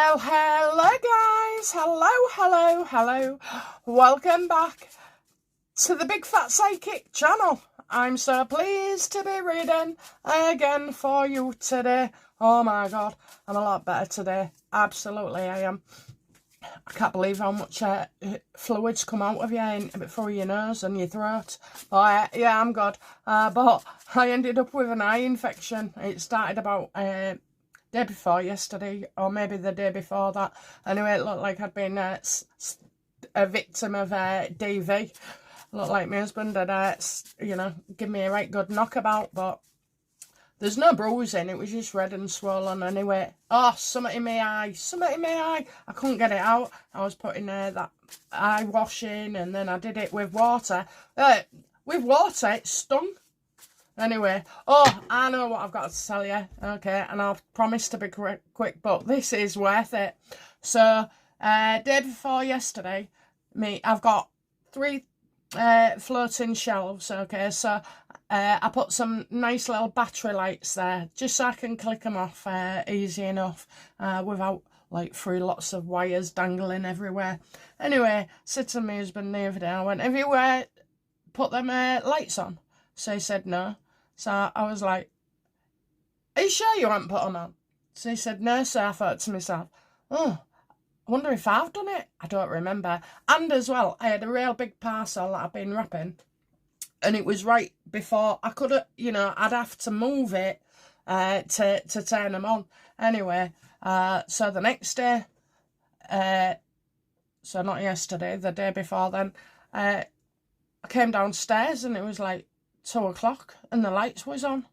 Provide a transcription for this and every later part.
Well, hello guys, hello. Welcome back to the Big Fat Psychic channel. I'm so pleased to be reading again for you today. Oh my god, I'm a lot better today. Absolutely I am. I can't believe how much fluids come out of you through your nose and your throat. But yeah, I'm good. But I ended up with an eye infection. It started about day before yesterday, or maybe the day before that. Anyway, it looked like I'd been a victim of DV. Looked like my husband had, give me a right good knockabout, but there's no bruising. It was just red and swollen anyway. Oh, something in my eye. I couldn't get it out. I was putting that eye wash in, and then I did it with water. With water, it stung. Anyway, oh, I know what I've got to tell you, okay, and I've promised to be quick, but this is worth it. So, day before yesterday, I've got 3 floating shelves, okay, so I put some nice little battery lights there, just so I can click them off easy enough, without, like, 3 lots of wires dangling everywhere. Anyway, said to my husband the other day, I went, have you put them lights on? So he said no. So I was like, are you sure you haven't put them on? So he said, no, sir. I thought to myself, oh, I wonder if I've done it. I don't remember. And as well, I had a real big parcel that I've been wrapping. And it was right before I could have, I'd have to move it to turn them on. Anyway, so the next day, so not yesterday, the day before then, I came downstairs and it was like 2 o'clock and the lights was on.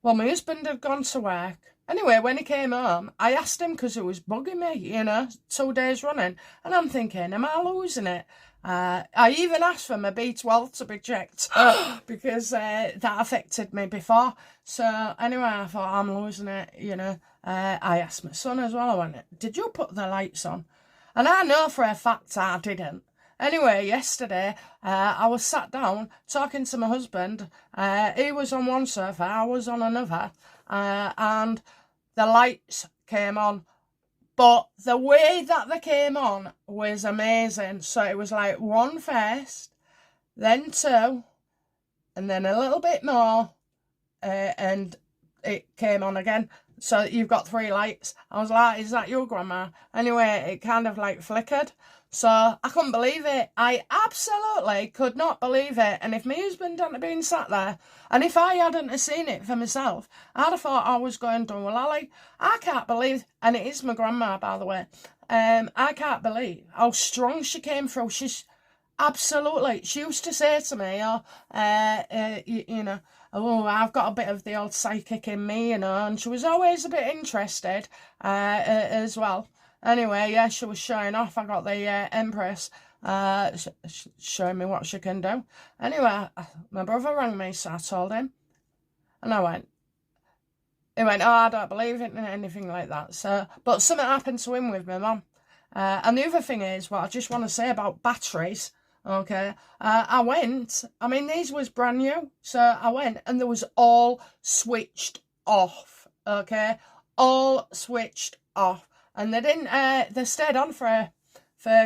Well, my husband had gone to work. Anyway, when he came home, I asked him because it was bugging me, 2 days running. And I'm thinking, am I losing it? I even asked for my B12 to be checked because that affected me before. So anyway, I thought, I'm losing it, I asked my son as well. I went, did you put the lights on? And I know for a fact I didn't. Anyway, yesterday, I was sat down talking to my husband. He was on one sofa, I was on another, and the lights came on. But the way that they came on was amazing. So it was like 1 first, then 2, and then a little bit more, and it came on again. So you've got 3 lights. I was like, is that your grandma? Anyway, it kind of like flickered. So I couldn't believe it. I absolutely could not believe it. And if my husband hadn't been sat there, and if I hadn't have seen it for myself, I'd have thought I was going to a lolly. I can't believe, and it is my grandma, by the way, I can't believe how strong she came through. She's absolutely, she used to say to me, oh, I've got a bit of the old psychic in me, and she was always a bit interested as well. Anyway, yeah, she was showing off. I got the Empress showing me what she can do. Anyway, my brother rang me, so I told him. And he went, oh, I don't believe in anything like that. So, but something happened to him with my mum. And the other thing is, what I just want to say about batteries, okay, these was brand new. So I went and there was all switched off, okay, all switched off. And they didn't, they stayed on for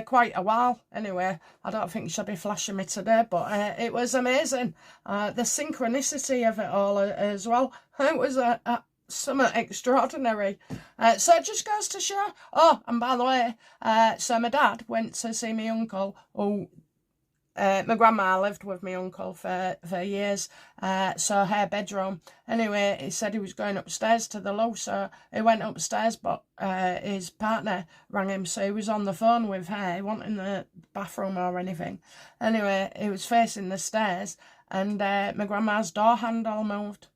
quite a while. Anyway, I don't think she'll be flashing me today, but it was amazing. The synchronicity of it all as well. It was something extraordinary. So it just goes to show. Oh, and by the way, so my dad went to see my uncle, who, my grandma lived with my uncle for years, so her bedroom. Anyway, he said he was going upstairs to the loo, so he went upstairs, but his partner rang him, so he was on the phone with her. He wasn't in the bathroom or anything. Anyway, he was facing the stairs, and my grandma's door handle moved.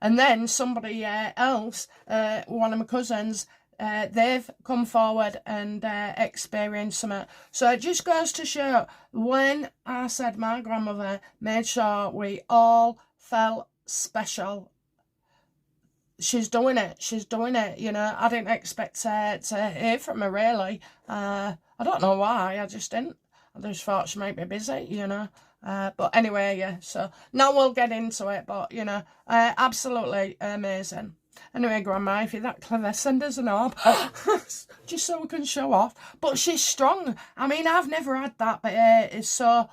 And then somebody else, one of my cousins, they've come forward and experienced something. So it just goes to show, when I said my grandmother made sure we all felt special, she's doing it. I didn't expect to hear from her, really. I don't know why, I just didn't. I just thought she might be busy, But anyway, yeah, so now we'll get into it, but, absolutely amazing. Anyway, Grandma, if you're that clever, send us an orb. Just so we can show off. But she's strong. I mean, I've never had that, but it's so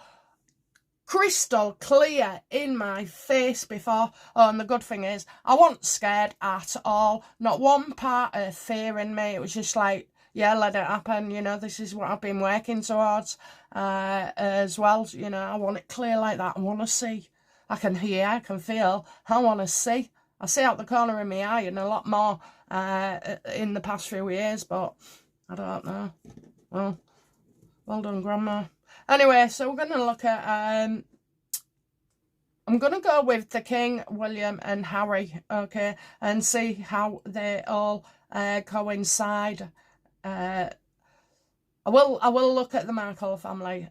crystal clear in my face before. Oh, and the good thing is, I wasn't scared at all. Not one part of fear in me. It was just like, yeah, let it happen. You know, this is what I've been working towards as well. You know, I want it clear like that. I want to see. I can hear, I can feel. I want to see. I see out the corner of my eye and a lot more in the past few years, but I don't know. Well done, Grandma. Anyway, so we're going to look at, I'm going to go with the King, William and Harry, okay, and see how they all coincide. I will look at the Markle family,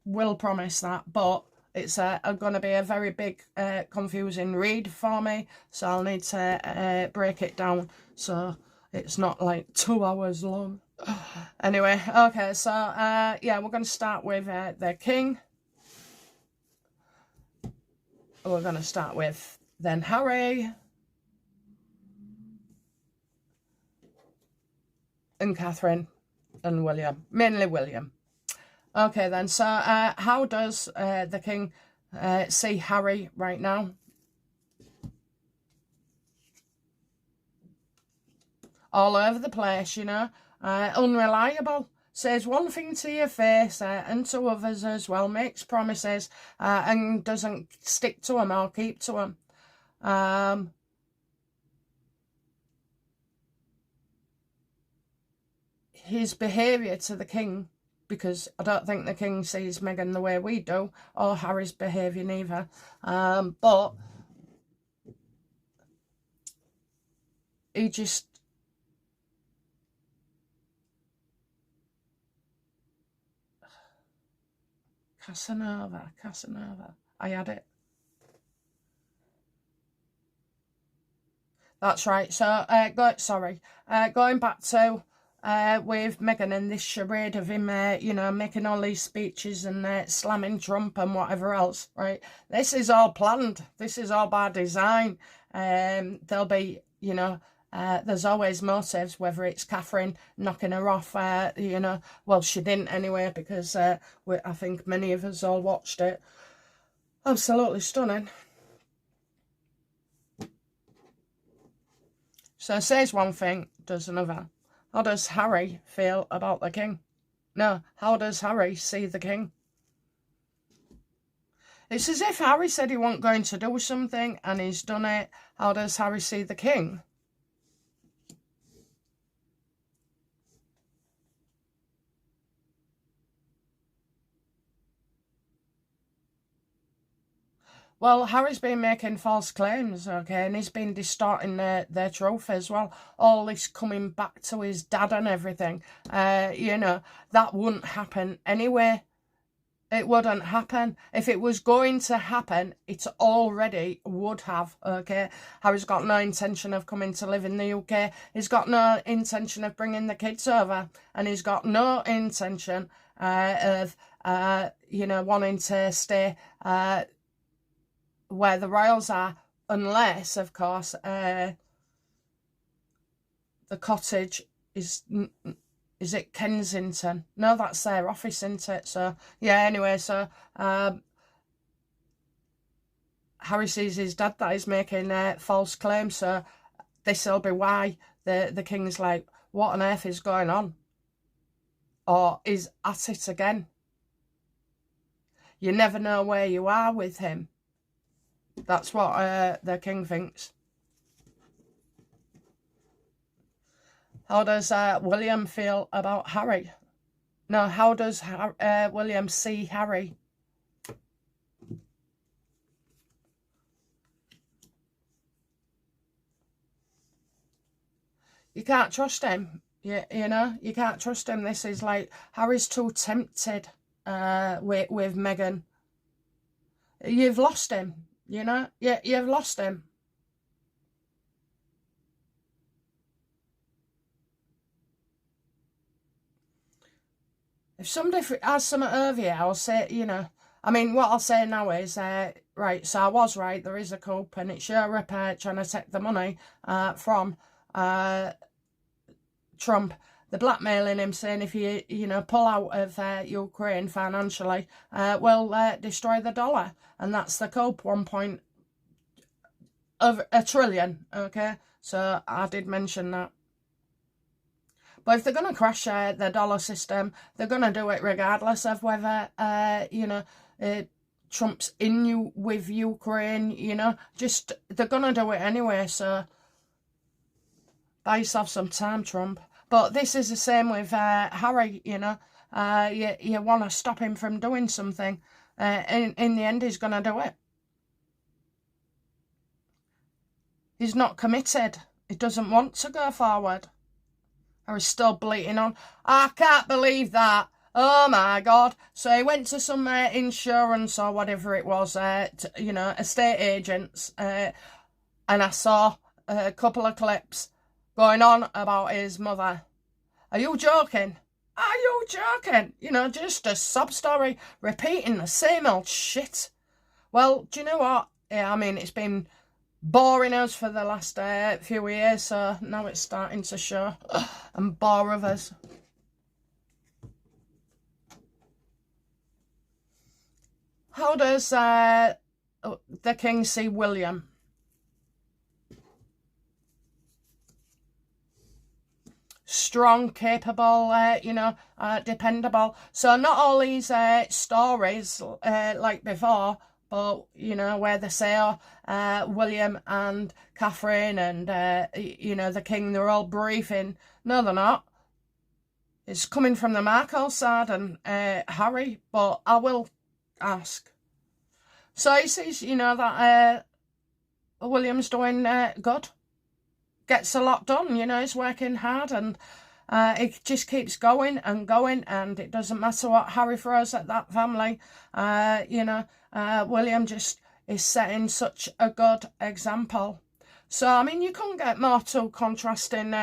will promise that, but it's going to be a very big, confusing read for me, so I'll need to break it down so it's not like 2 hours long. Anyway, okay, so yeah, we're going to start with the King. We're going to start with then Harry and Catherine and William, mainly William. Okay then, so how does the King see Harry right now? All over the place, you know. Unreliable. Says one thing to your face and to others as well. Makes promises and doesn't stick to them or keep to them. His behaviour to the King, because I don't think the King sees Meghan the way we do, or Harry's behaviour neither. But he just... Casanova. I had it. That's right. So, going back to with Meghan and this charade of him, you know, making all these speeches and slamming Trump and whatever else, right? This is all planned. This is all by design. There'll be, you know, there's always motives, whether it's Catherine knocking her off, you know, well, she didn't anyway, because I think many of us all watched it. Absolutely stunning. So says one thing, does another. How does Harry feel about the King? No, how does Harry see the King? It's as if Harry said he wasn't going to do something and he's done it. How does Harry see the King? Well, Harry's been making false claims, okay, and he's been distorting their truth as well. All this coming back to his dad and everything. You know, that wouldn't happen anyway. It wouldn't happen. If it was going to happen, it already would have, okay? Harry's got no intention of coming to live in the UK. He's got no intention of bringing the kids over. And he's got no intention of, you know, wanting to stay where the royals are, unless, of course, the cottage is it Kensington? No, that's their office, isn't it? So, yeah, anyway, so Harry sees his dad that he's making false claims, so this'll be why the King's like, what on earth is going on? Or is at it again. You never know where you are with him. That's what the King thinks. How does William feel about Harry? No, how does William see Harry? You can't trust him. You know, you can't trust him. This is like, Harry's too tempted with Meghan. You've lost him. You know, yeah, you've lost him. If somebody has something over you, I'll say, you know, I mean, what I'll say now is, right, so I was right, there is a coup, and it's Europe trying to take the money from Trump. They're blackmailing him, saying if you know, pull out of Ukraine financially, we'll destroy the dollar. And that's the coup, 1 of a trillion, okay? So I did mention that. But if they're going to crash the dollar system, they're going to do it regardless of whether, you know, Trump's with Ukraine, you know. Just, they're going to do it anyway, so buy yourself some time, Trump. But this is the same with Harry, you know. You want to stop him from doing something. In the end, he's going to do it. He's not committed. He doesn't want to go forward. I was still bleating on, I can't believe that. Oh my God. So he went to some insurance or whatever it was, you know, estate agents. And I saw a couple of clips going on about his mother. Are you joking? Are you joking? You know, just a sob story, repeating the same old shit. Well, do you know what? Yeah, I mean, it's been boring us for the last few years, so now it's starting to show and bore others. How does the King see William? Strong, capable, you know, dependable. So not all these stories like before, but, you know, where they say, oh, William and Catherine and, you know, the King, they're all briefing. No, they're not. It's coming from the Markle side and Harry, but I will ask. So he sees, you know, that William's doing good. Gets a lot done, you know, he's working hard and it just keeps going, and it doesn't matter what Harry throws at that family. You know, William just is setting such a good example. So, I mean, you couldn't get more two contrasting,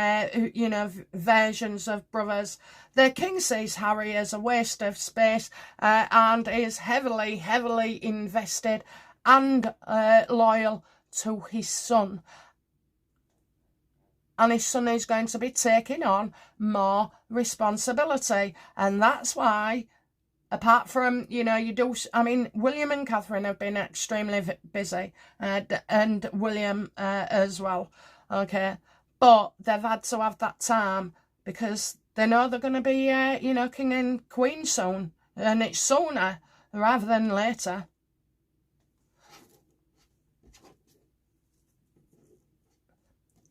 you know, versions of brothers. The King sees Harry as a waste of space and is heavily, heavily invested and loyal to his son. And his son is going to be taking on more responsibility. And that's why, apart from, you know, I mean, William and Catherine have been extremely busy, and William as well, okay? But they've had to have that time because they know they're going to be, you know, king and queen soon. And it's sooner rather than later.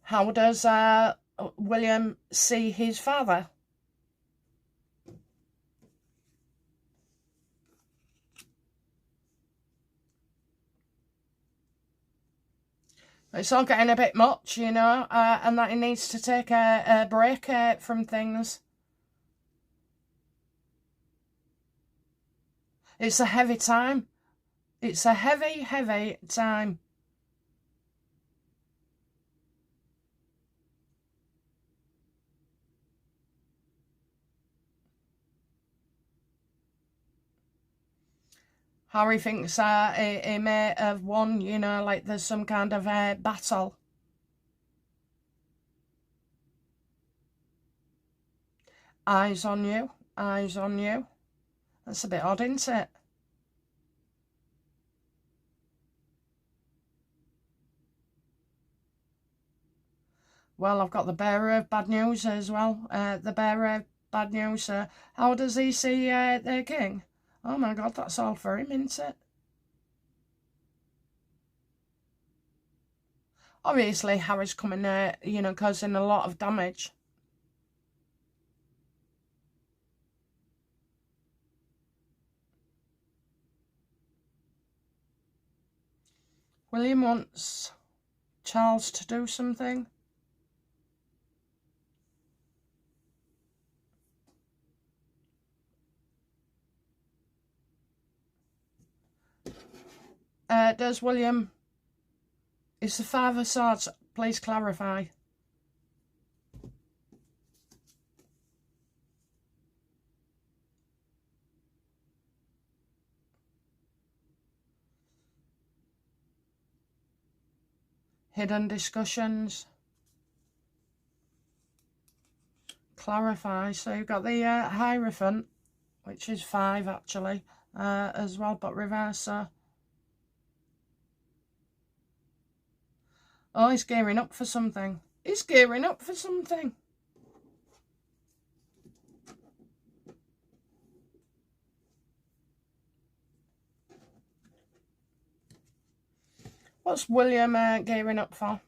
How does William see his father? It's all getting a bit much, you know, and that he needs to take a break from things. It's a heavy time. It's a heavy, heavy time. Harry thinks he may have won, you know, like there's some kind of battle. Eyes on you, eyes on you. That's a bit odd, isn't it? Well, I've got the bearer of bad news as well. The bearer of bad news. How does he see the king? Oh my God, that's all for him, isn't it? Obviously, Harry's coming, you know, causing a lot of damage. William wants Charles to do something. Does William... Is the Five of Swords? Please clarify. Hidden discussions. Clarify. So you've got the Hierophant, which is 5 actually, as well, but reverse. So. Oh, he's gearing up for something. He's gearing up for something. What's William gearing up for?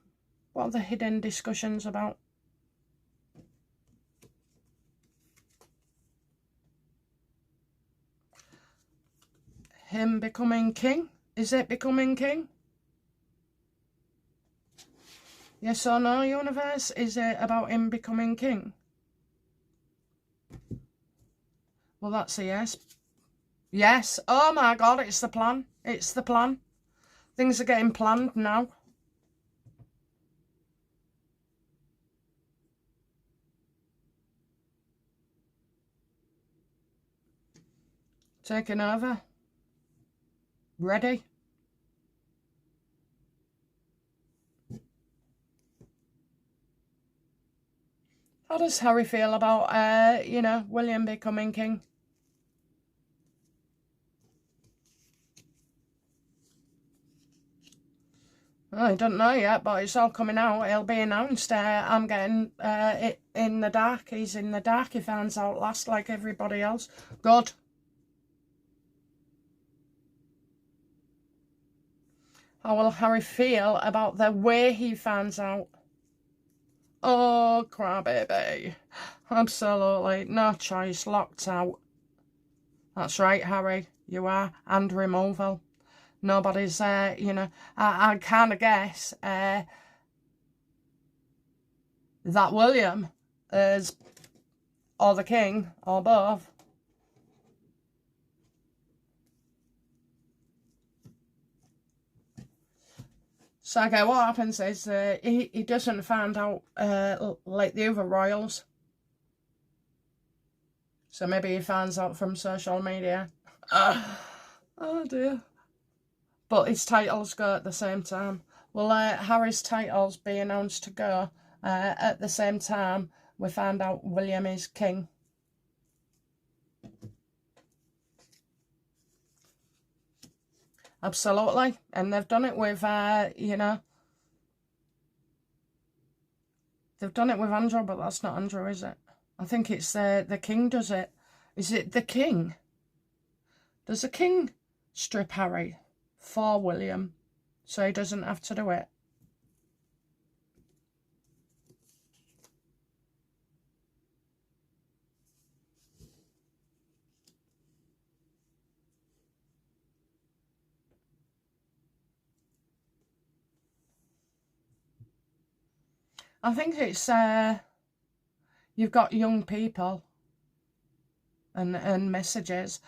What are the hidden discussions about? Him becoming king? Is it becoming king? Yes or no, universe? Is it about him becoming king? Well, that's a yes. Yes. Oh my God, it's the plan. It's the plan. Things are getting planned now. Taking over. Ready. How does Harry feel about, you know, William becoming king? I don't know yet, but it's all coming out. It'll be announced. I'm getting it in the dark. He's in the dark. He finds out last like everybody else. Good. How will Harry feel about the way he finds out? Oh, crybaby. Absolutely. No choice. Locked out. That's right, Harry. You are. And removal. Nobody's, you know, I kind of guess that William is, or the king, or both. So, okay, what happens is he doesn't find out like the other royals. So maybe he finds out from social media. Oh dear. But his titles go at the same time. Will Harry's titles be announced to go at the same time we find out William is king? Absolutely. And they've done it with, you know, they've done it with Andrew, but that's not Andrew, is it? I think it's the king does it. Is it the king? Does the king strip Harry for William so he doesn't have to do it? I think it's you've got young people and messages.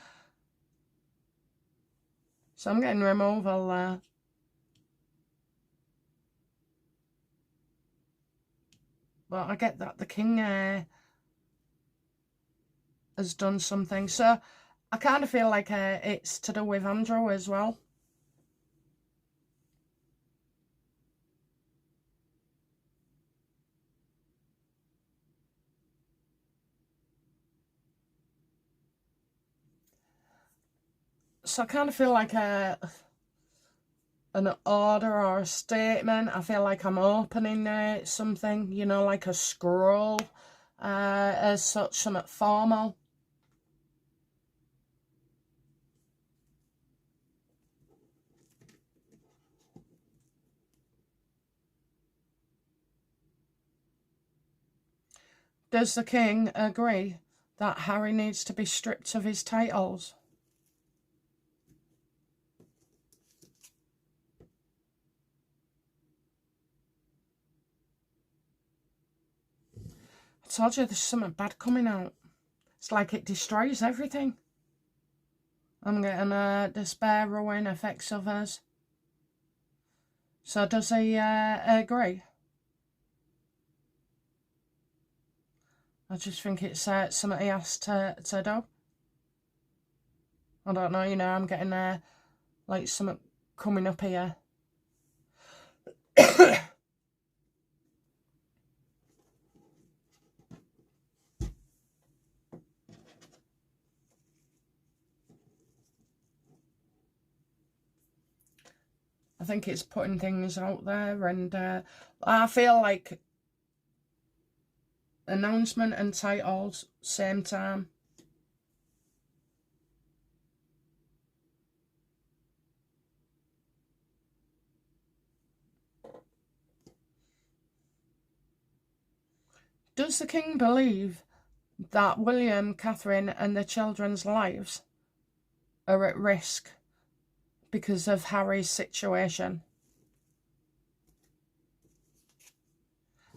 So I'm getting removal. But I get that the king has done something. So I kind of feel like it's to do with Andrew as well. So I kind of feel like an order or a statement. I feel like I'm opening something, you know, like a scroll, as such, something formal. Does the king agree that Harry needs to be stripped of his titles? I told you there's something bad coming out. It's like it destroys everything. I'm getting despair, ruin, affects others. So does he agree? I just think it's something he has to do. I don't know, you know, I'm getting like something coming up here. I think it's putting things out there, and I feel like announcement and titles same time. Does the king believe that William, Catherine and the children's lives are at risk because of Harry's situation?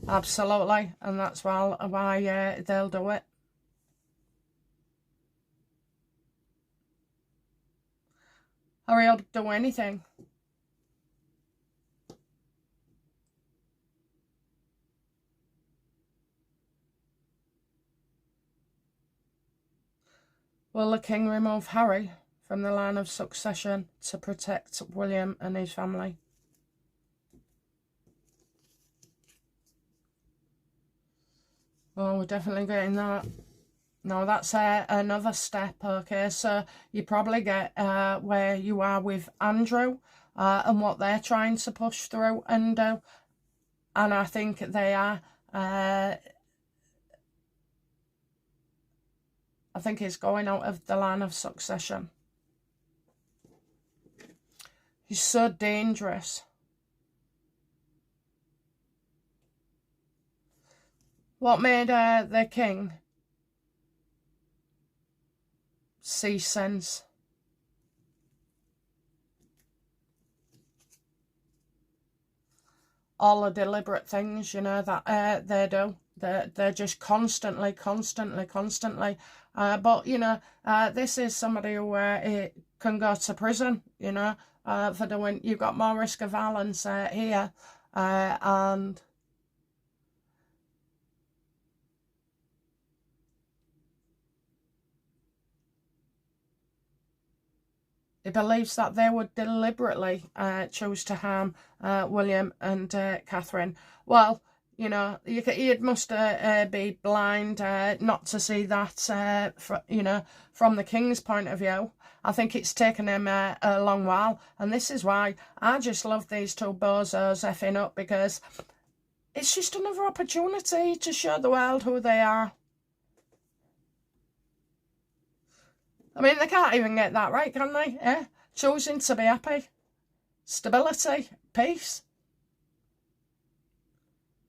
Absolutely, and that's why they'll do it. Harry'll do anything. Will the king remove Harry from the line of succession to protect William and his family? Oh, we're definitely getting that. No, that's another step. Okay, so you probably get where you are with Andrew and what they're trying to push through and do. And I think they are. I think he's going out of the line of succession. He's so dangerous. What made the king see sense? All the deliberate things, you know, that they do. They're just constantly. But, you know, this is somebody who can go to prison, you know, for doing... You've got more risk of violence here. And... He believes that they would deliberately choose to harm William and Catherine. Well, you know, you must be blind not to see that, you know, from the king's point of view. I think it's taken him a long while. And this is why I just love these two bozos effing up, because it's just another opportunity to show the world who they are. I mean, they can't even get that right, can they? Yeah? Choosing to be happy. Stability. Peace.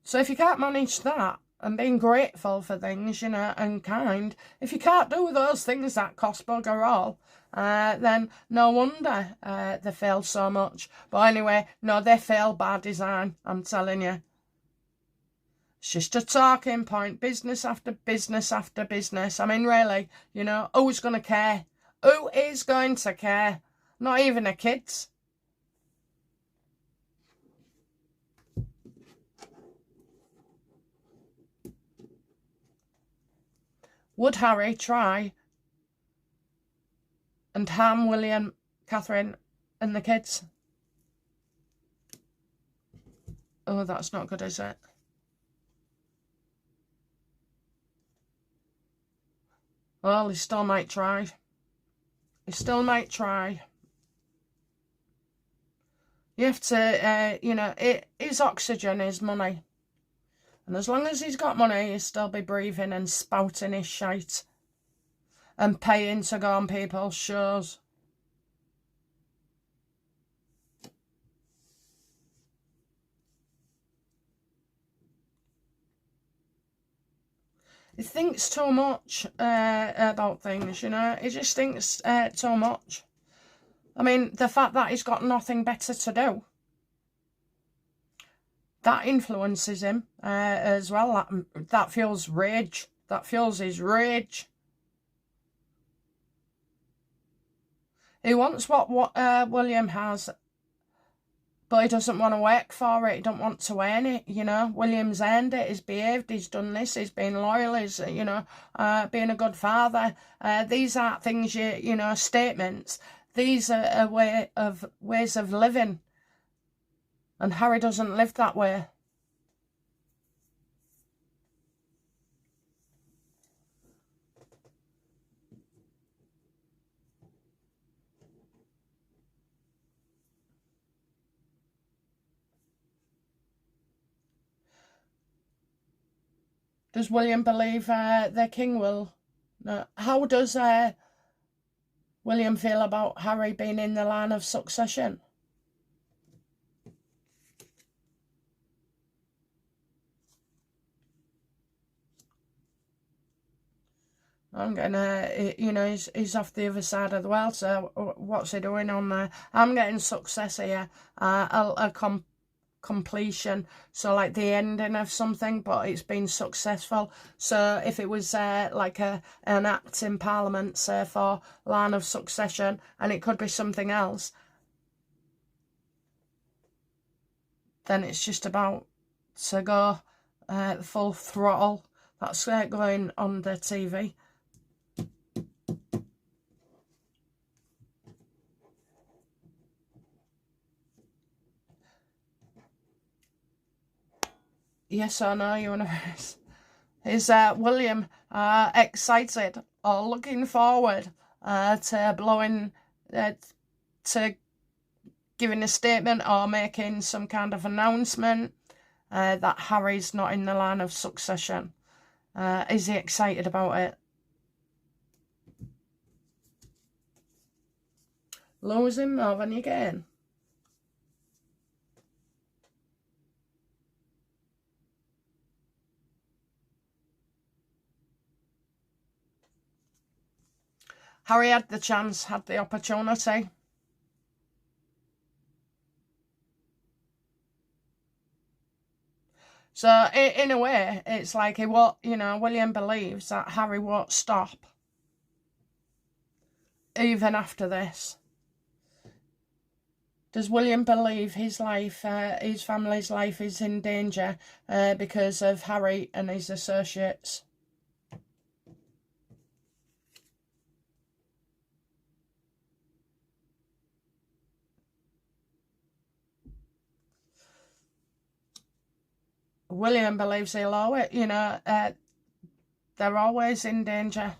So if you can't manage that, and being grateful for things, you know, and kind, if you can't do those things that cost bugger all, then no wonder they fail so much. But anyway, no, they fail by design, I'm telling you. It's just a talking point, business after business after business. I mean, really, you know, who's going to care? Who is going to care? Not even the kids. Would Harry try and harm William, Catherine and the kids? Oh, that's not good, is it? Well, he still might try. He still might try. You have to, you know, his oxygen is money. And as long as he's got money, he'll still be breathing and spouting his shite. And paying to go on people's shows. He thinks too much about things, you know. He just thinks too much. I mean, the fact that he's got nothing better to do, that influences him as well. That fuels rage. That fuels his rage. He wants what William has, but he doesn't want to work for it. He don't want to earn it, you know. William's earned it. He's behaved. He's done this. He's been loyal. He's, you know, being a good father. These aren't things, you know, statements. These are ways of living. And Harry doesn't live that way. Does William believe their king will? No. How does William feel about Harry being in the line of succession? I'm getting, you know, he's off the other side of the world, so what's he doing on there? I'm getting success here, completion, so like the ending of something, but it's been successful. So if it was like an act in Parliament, say for line of succession, and it could be something else, then it's just about to go full throttle. That's going on the TV. Yes or no, universe? Is William excited or looking forward to blowing, to giving a statement or making some kind of announcement that Harry's not in the line of succession? Is he excited about it? Losing more than you gain. Harry had the chance, had the opportunity. So in a way, it's like William believes that Harry won't stop even after this. Does William believe his life, his family's life is in danger because of Harry and his associates? William believes he'll always, they're always in danger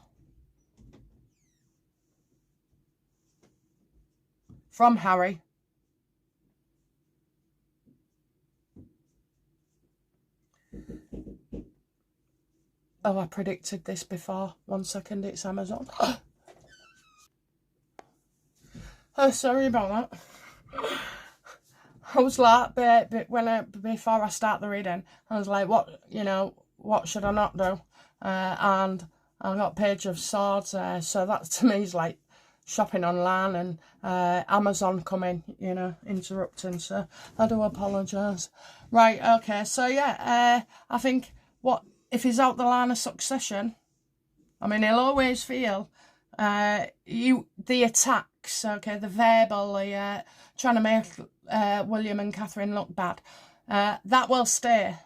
from Harry. Oh, I predicted this before. 1 second, it's Amazon. Oh, sorry about that. I was like, before I start the reading, I was like, what should I not do? And I got Page of Swords, so that to me is like shopping online and Amazon coming, interrupting, so I do apologise. Right, okay, so yeah, I think if he's out the line of succession, I mean, he'll always feel the attacks, okay, the verbal, trying to make William and Catherine look bad, that will stay.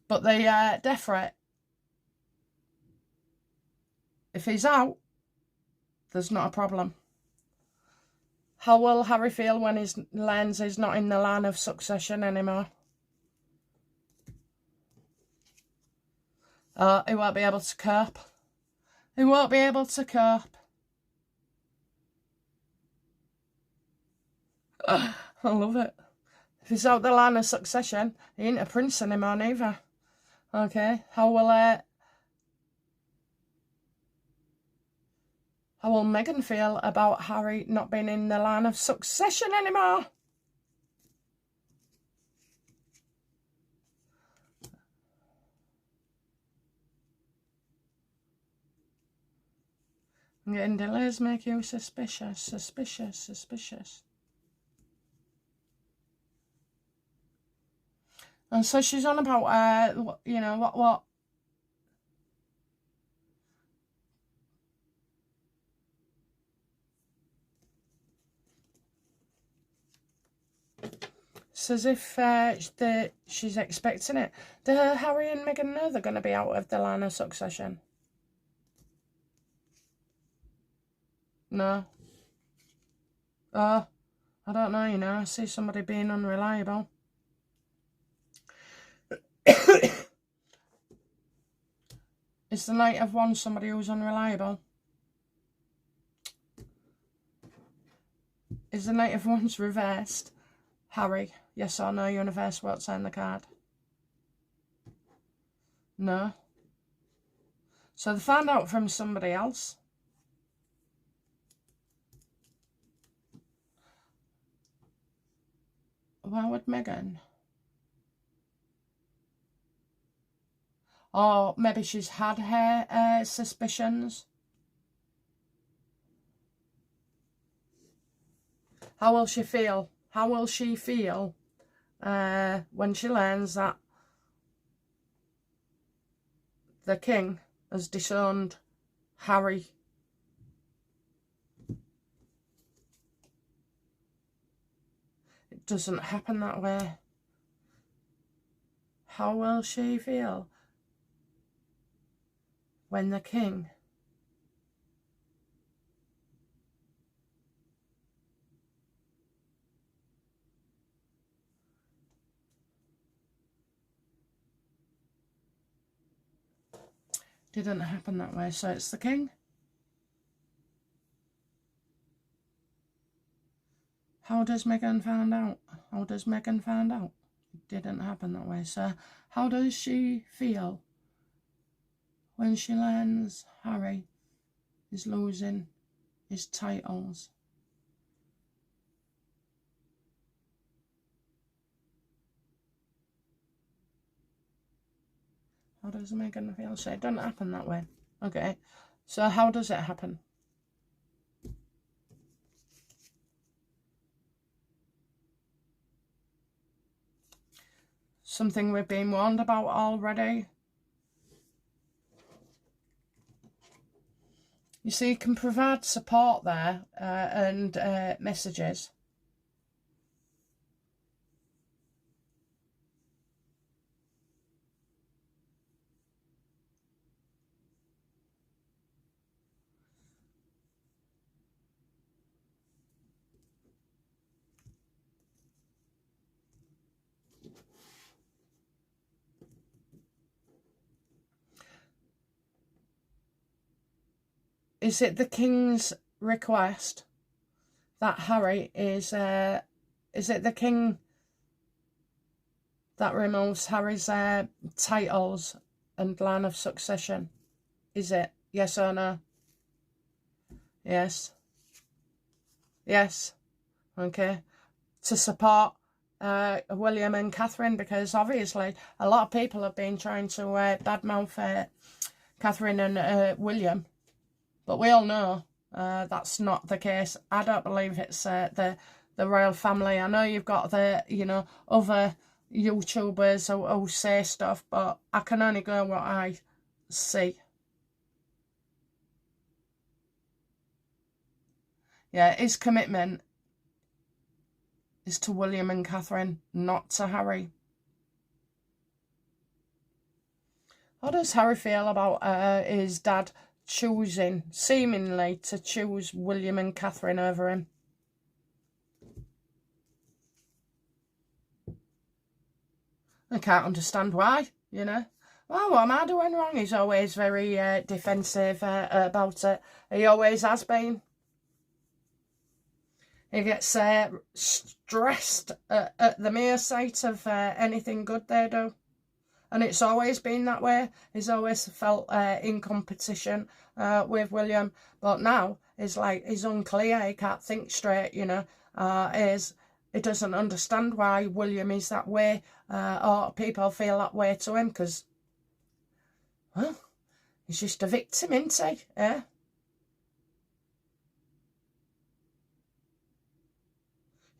But the death threat, if he's out, there's not a problem. How will Harry feel when his lens is not in the line of succession anymore? He won't be able to cope. He won't be able to cope. I love it. If he's out the line of succession, he ain't a prince anymore neither. Okay, how will Meghan feel about Harry not being in the line of succession anymore? I'm getting delays make you suspicious. And so she's on about, what? It's as if she's expecting it. Do Harry and Meghan know they're going to be out of the line of succession? No. Oh, I don't know, you know, I see somebody being unreliable. Is the Knight of Wands somebody who's unreliable? Is the Knight of Wands reversed? Harry, yes or no, universe won't sign the card. No. So they found out from somebody else. Why would Meghan? Or maybe she's had her suspicions. How will she feel? How will she feel when she learns that the king has disowned Harry? It doesn't happen that way. How will she feel when the king didn't happen that way? So it's the king. How does Meghan find out? How does Meghan find out? It didn't happen that way. So how does she feel when she learns Harry is losing his titles? How does Meghan feel? So it doesn't happen that way. Okay. So how does it happen? Something we've been warned about already. You see, you can provide support there and messages. Is it the king's request that Harry is it the king that removes Harry's titles and line of succession? Is it? Yes or no? Yes. Yes. Okay. To support William and Catherine, because obviously a lot of people have been trying to badmouth Catherine and William. But we all know that's not the case. I don't believe it's the royal family. I know you've got the, you know, other YouTubers who say stuff, but I can only go what I see. Yeah, his commitment is to William and Catherine, not to Harry. How does Harry feel about his dad seemingly to choose William and Catherine over him? I can't understand why, you know. Well, what am I doing wrong? He's always very defensive about it. He always has been. He gets stressed at the mere sight of anything good they do. And it's always been that way. He's always felt in competition with William. But now it's like he's unclear. He can't think straight, you know. He doesn't understand why William is that way or people feel that way to him, because, well, he's just a victim, isn't he? Yeah.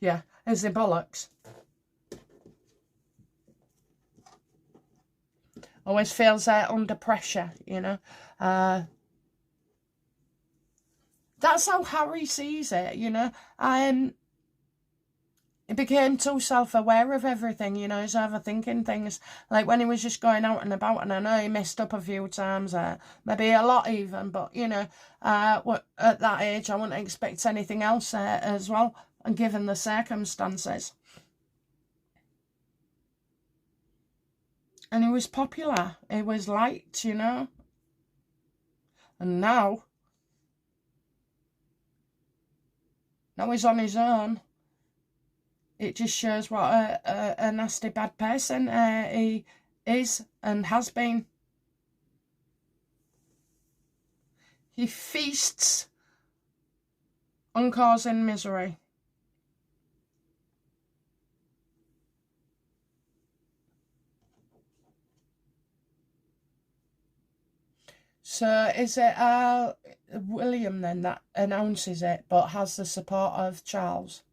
Yeah, is he bollocks? Always feels under pressure, you know. That's how Harry sees it, you know. he became too self-aware of everything, you know. He's overthinking things. Like when he was just going out and about, and I know he messed up a few times, maybe a lot even, but, you know, at that age, I wouldn't expect anything else as well, and given the circumstances. And he was popular. He was liked, you know. And now he's on his own. It just shows what a nasty bad person he is and has been. He feasts on causing misery. So is it William then that announces it but has the support of Charles?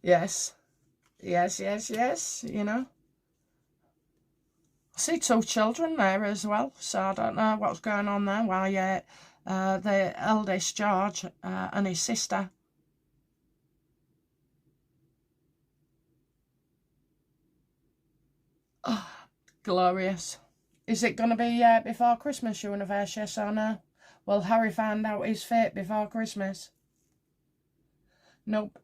Yes. Yes, you know. I see 2 children there as well, so I don't know what's going on there. Why the eldest, George, and his sister. Oh, glorious. Is it going to be before Christmas universe, yes or no? Will Harry find out his fate before Christmas? Nope.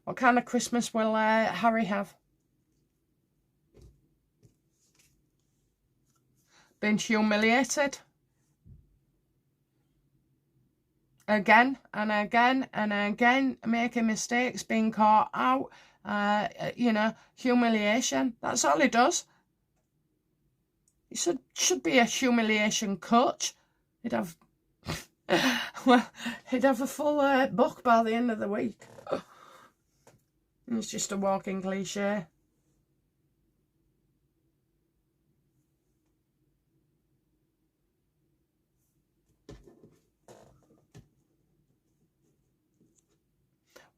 What kind of Christmas will Harry have? Been humiliated? Again and again and again, making mistakes, being caught out, you know, humiliation. That's all he does. He should be a humiliation coach. He'd have, well, he'd have a full book by the end of the week. It's just a walking cliche.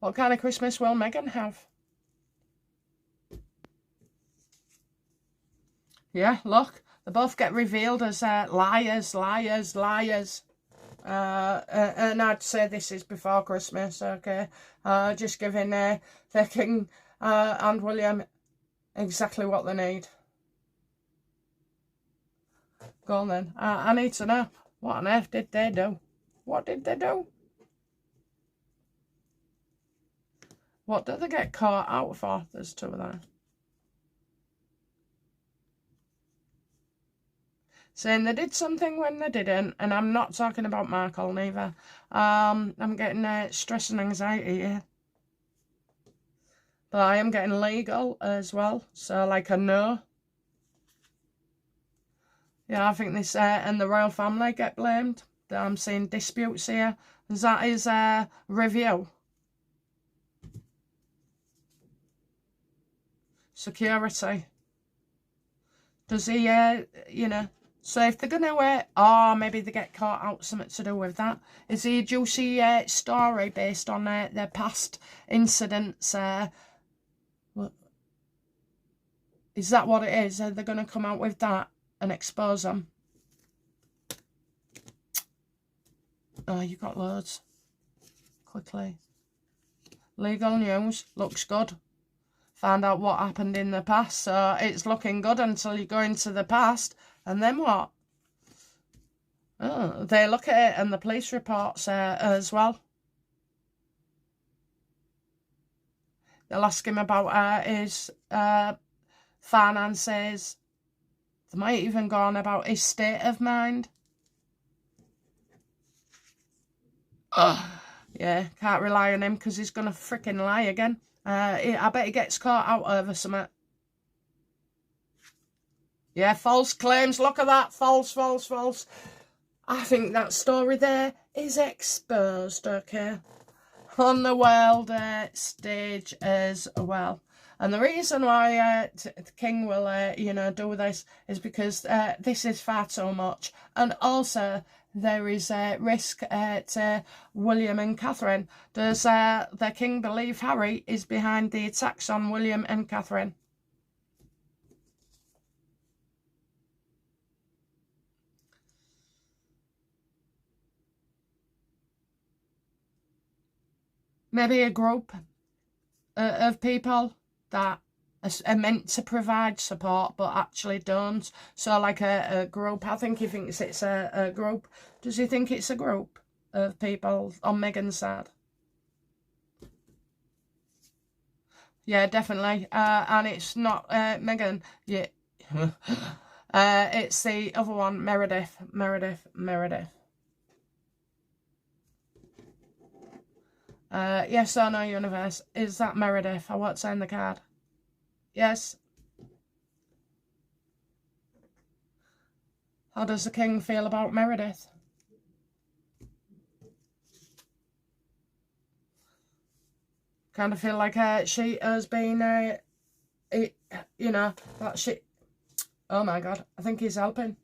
What kind of Christmas will Meghan have? Yeah, look, they both get revealed as liars. And I'd say this is before Christmas, okay? Just giving the King and William exactly what they need. Go on then. I need to know. What on earth did they do? What did they do? What did they get caught out for? There's 2 of them. Saying they did something when they didn't, and I'm not talking about Markle neither. I'm getting stress and anxiety here. But I am getting legal as well, so like a no. Yeah, I think this and the royal family get blamed. I'm seeing disputes here. Is that his review? Security. Does he, you know, so if they're going to, maybe they get caught out, something to do with that. Is he a juicy story based on their past incidents? Is that what it is? Are they going to come out with that and expose them? Oh, you got loads. Quickly. Legal news. Looks good. Found out what happened in the past. So it's looking good until you go into the past. And then what? Oh, they look at it and the police reports as well. They'll ask him about his finances. They might even go on about his state of mind. Yeah, can't rely on him because he's going to freaking lie again. I bet he gets caught out over something. Yeah, false claims. Look at that. False. I think that story there is exposed, okay? On the world stage as well. And the reason why the King will, you know, do this is because this is far too much. And also, there is a risk to William and Catherine. Does the King believe Harry is behind the attacks on William and Catherine? maybe a group of people that are meant to provide support but actually don't. So like a group. I think he thinks it's a group. Does he think it's a group of people on Meghan's side? Yeah, definitely. And it's not Meghan. Yeah. It's the other one, Meredith. Yes or no, universe? Is that Meredith? I won't sign the card. Yes. How does the king feel about Meredith? Kind of feel like she has been, you know, that she... Oh my God, I think he's helping.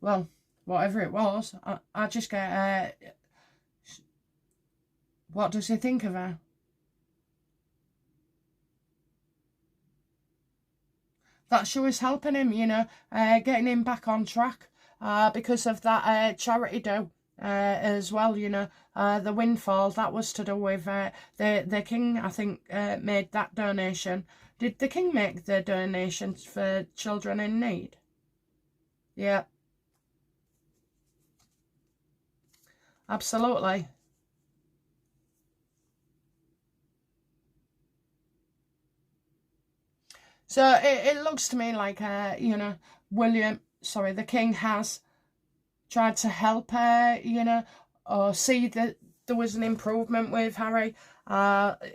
Well, whatever it was, I just get... what does he think of her? That sure is helping him, you know, getting him back on track because of that charity do as well, you know, the windfall, that was to do with the king, I think, made that donation. Did the king make the donations for children in need? Yeah. Absolutely. So it looks to me like, you know, the king has tried to help her, you know, or see that there was an improvement with Harry.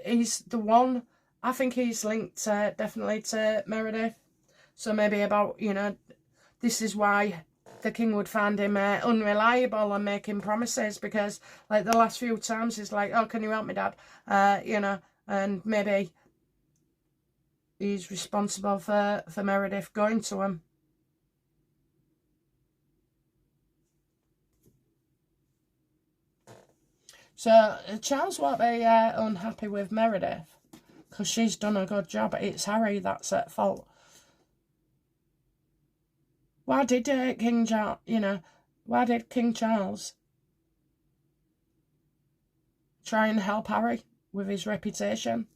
He's the one, I think he's linked definitely to Meredith. So maybe about, you know, this is why the king would find him unreliable and making promises, because like the last few times he's like, oh, can you help me, Dad? You know, and maybe he's responsible for Meredith going to him. So Charles won't be unhappy with Meredith because she's done a good job. It's Harry that's at fault. Why did King Charles, you know, why did King Charles try and help Harry with his reputation?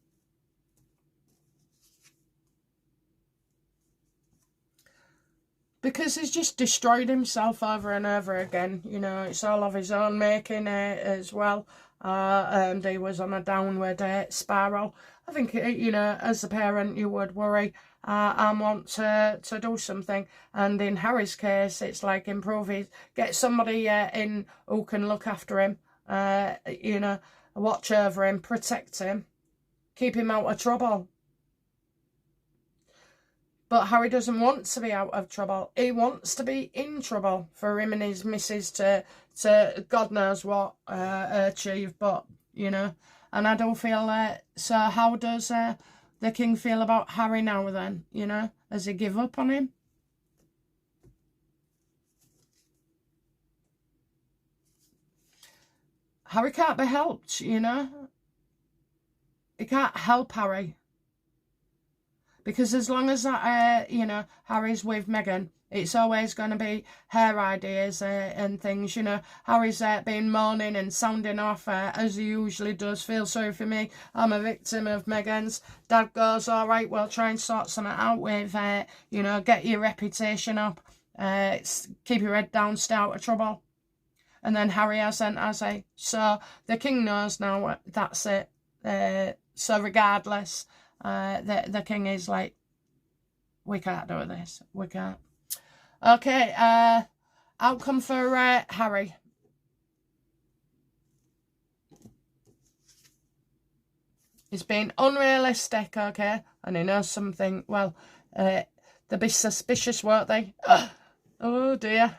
Because he's just destroyed himself over and over again. You know, it's all of his own making as well. And he was on a downward spiral. I think, you know, as a parent, you would worry and want to do something. And in Harry's case, it's like improve his, get somebody in who can look after him, you know, watch over him, protect him, keep him out of trouble. But Harry doesn't want to be out of trouble. He wants to be in trouble for him and his missus to God knows what achieve. But, you know, and I don't feel so how does the king feel about Harry now then? You know, has he give up on him? Harry can't be helped, you know. He can't help Harry. Because as long as that, you know, Harry's with Meghan, it's always going to be her ideas and things, you know. Harry's been moaning and sounding off, as he usually does. Feel sorry for me, I'm a victim of Meghan's. Dad goes, all right, well, try and sort something out with, you know, get your reputation up. Keep your head down, stay out of trouble. And then Harry hasn't, has he? So the king knows now that's it. So regardless... the king is like, we can't do this. We can't. Okay, outcome for Harry. He's been unrealistic, okay? And he knows something, well, they'll be suspicious, won't they? Oh, dear.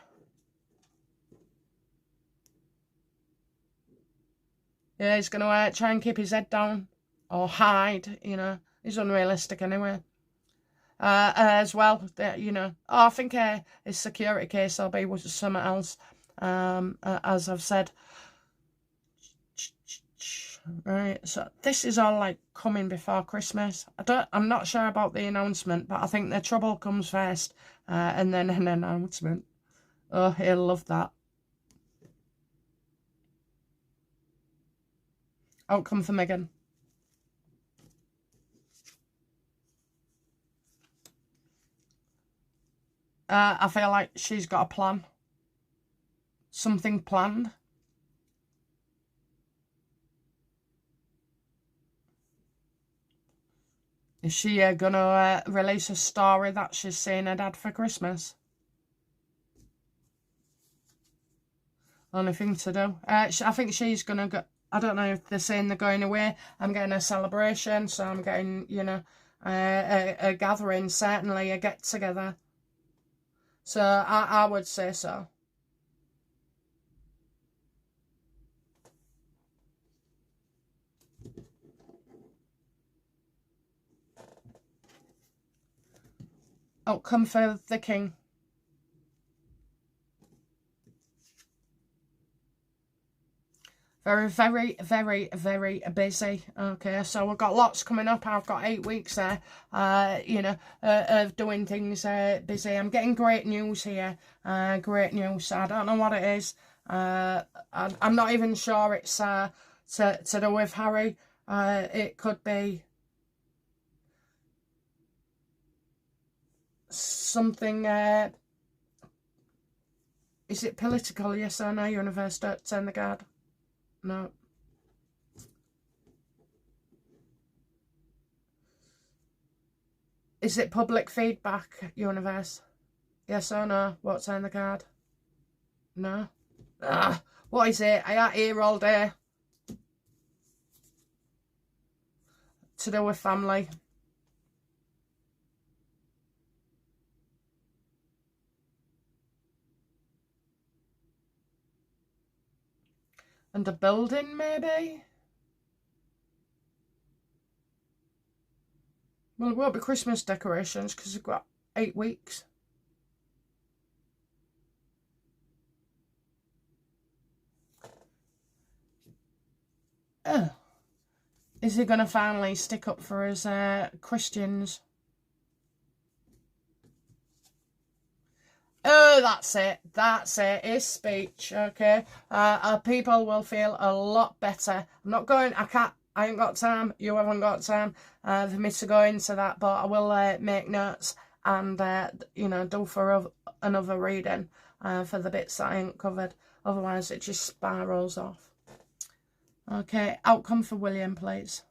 Yeah, he's going to try and keep his head down. Or hide, you know. He's unrealistic anyway. As well, you know. Oh, I think his security case will be with something else. As I've said. Right, so this is all like coming before Christmas. I'm not sure about the announcement, but I think the trouble comes first, and then an announcement. Oh, he'll love that. Outcome for Meghan. I feel like she's got a plan. Something planned. Is she gonna release a story that she's seeing her dad for Christmas? Only thing to do. I think she's gonna go. I don't know if they're saying they're going away. I'm getting a celebration, so I'm getting, you know, a gathering, certainly a get together. So I would say so. Outcome for the king. Very, very, very, very busy. Okay, so we've got lots coming up. I've got 8 weeks there, you know, of doing things busy. I'm getting great news here. Great news. I don't know what it is. I'm not even sure it's to do with Harry. It could be something. Is it political? Yes or no? Universe, don't turn the guard. No. Is it public feedback, universe? Yes or no? What's on the card? No. What is it? I ain't here all day. To do with family. And a building, maybe? Well, it won't be Christmas decorations because we've got 8 weeks. Oh. Is he going to finally stick up for his Christians? Oh, that's it. That's it. His speech, okay? People will feel a lot better. I'm not going, I ain't got time. You haven't got time for me to go into that, but I will make notes and, you know, do for another reading for the bits that I ain't covered. Otherwise, it just spirals off. Okay, outcome for William, please.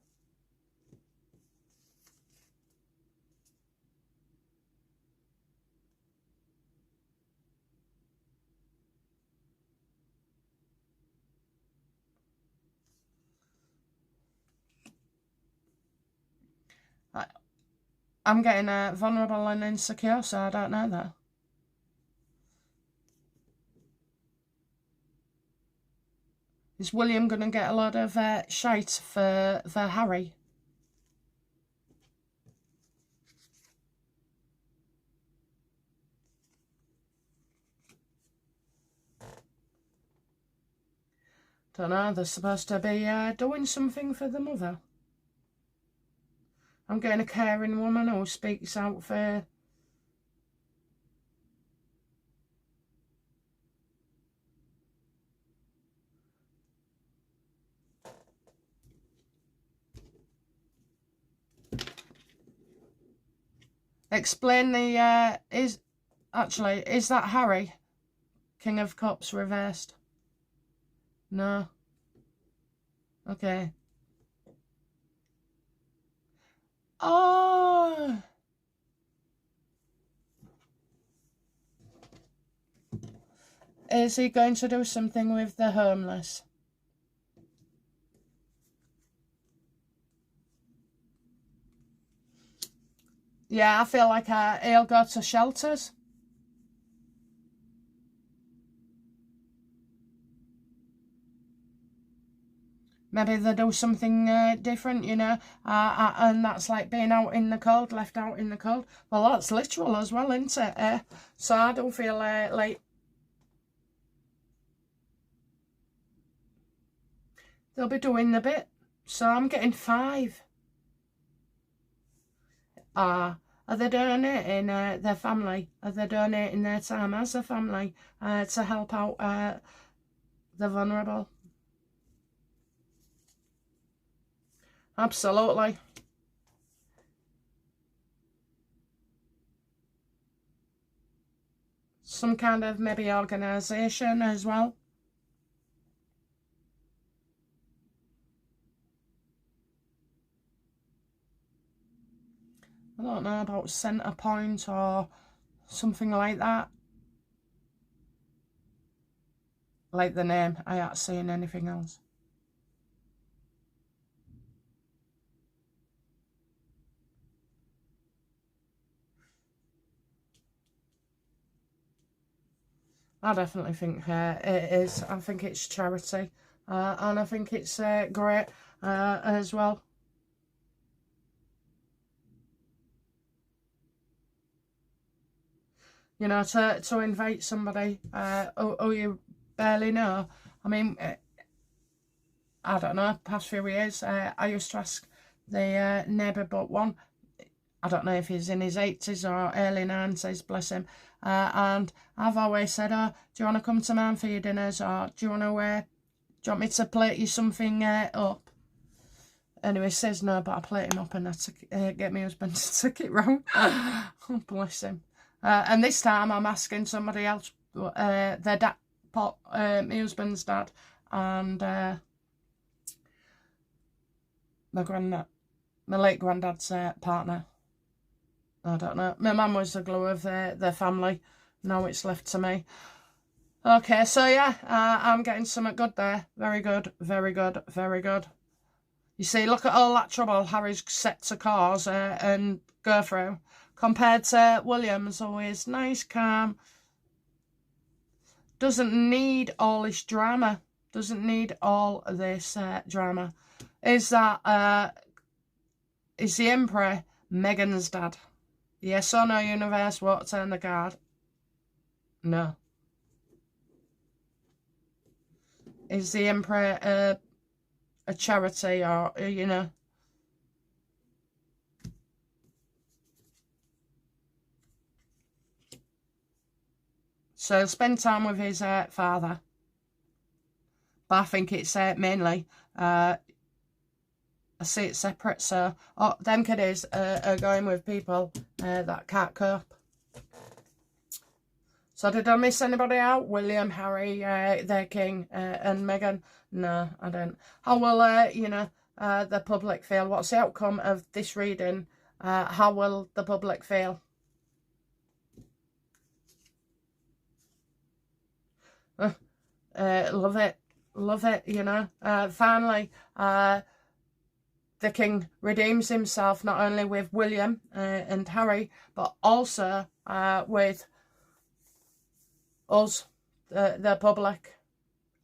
I'm getting vulnerable and insecure, so I don't know that. Is William going to get a lot of shite for Harry? Don't know, they're supposed to be doing something for the mother. I'm getting a caring woman who speaks out for... Explain the, is that Harry? King of Cups reversed? No. Okay. Oh! Is he going to do something with the homeless? Yeah, I feel like he'll go to shelters. Maybe they do something different, you know, and that's like being out in the cold, left out in the cold. Well, that's literal as well, isn't it? So I don't feel like they'll be doing the bit. So I'm getting 5. Are they donating their family? Are they donating their time as a family to help out the vulnerable? Absolutely. Some kind of maybe organisation as well. I don't know about Centre Point or something like that. Like the name, I ain't seen anything else. I definitely think it is. I think it's charity. And I think it's great as well. You know, to invite somebody who you barely know. I mean, I don't know, past few years, I used to ask the neighbour but one. I don't know if he's in his 80s or early 90s, bless him. And I've always said, oh, do you want to come to mine for your dinners? Or do you want me to plate you something up? Anyway, he says no, but I plate him up and I get my husband to take it round. Oh, bless him. And this time I'm asking somebody else, their dad, my husband's dad, and my late granddad's partner. I don't know. My mum was the glue of their family. Now it's left to me. Okay, so yeah, I'm getting something good there. Very good, very good, very good. You see, look at all that trouble Harry's set to cause and go through, compared to William's, always nice, calm. Doesn't need all this drama. Doesn't need all this drama. Is the Emperor Meghan's dad? Yes or no, universe? What turn the card? No. Is the Emperor a charity or, you know? So spend time with his father. But I think it's mainly, I see it separate. So them kiddies are going with people that can't cope. So did I miss anybody out? William, Harry, their king, and Meghan? No, I don't. How will, you know, the public feel? What's the outcome of this reading? How will the public feel? Love it. Love it, you know. Finally, the king redeems himself not only with William and Harry, but also with us, the public,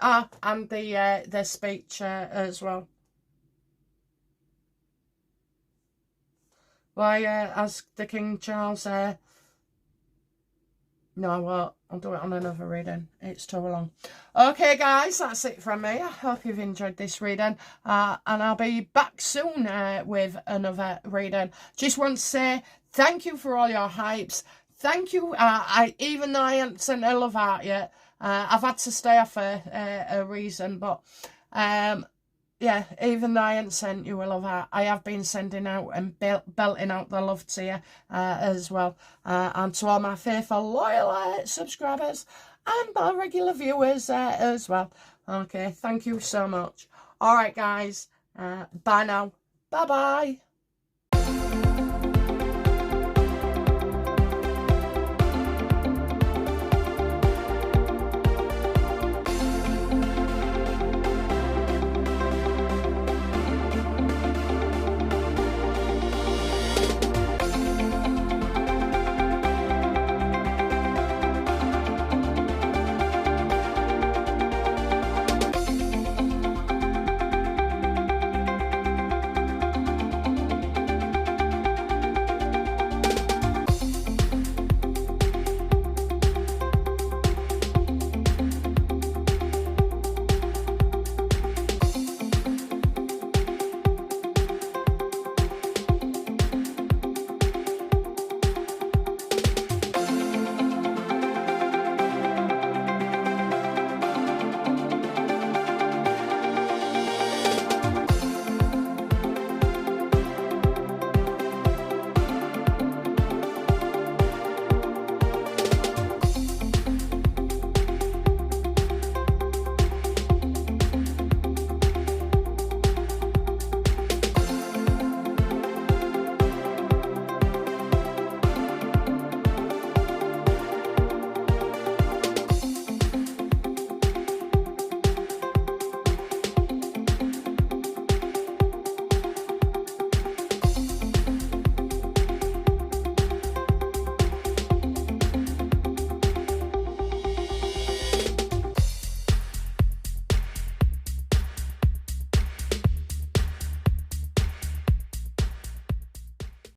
and the speech as well. Why ask the King Charles? No, I won't. I'll do it on another reading. It's too long. Okay, guys, that's it from me. I hope you've enjoyed this reading, and I'll be back soon with another reading. Just want to say thank you for all your hypes. Thank you. Even though I haven't sent a love out yet, I've had to stay off for a reason. But yeah, even though I haven't sent you a love out, I have been sending out and belting out the love to you as well. And to all my faithful, loyal subscribers and my regular viewers as well. Okay, thank you so much. All right, guys. Bye now. Bye-bye.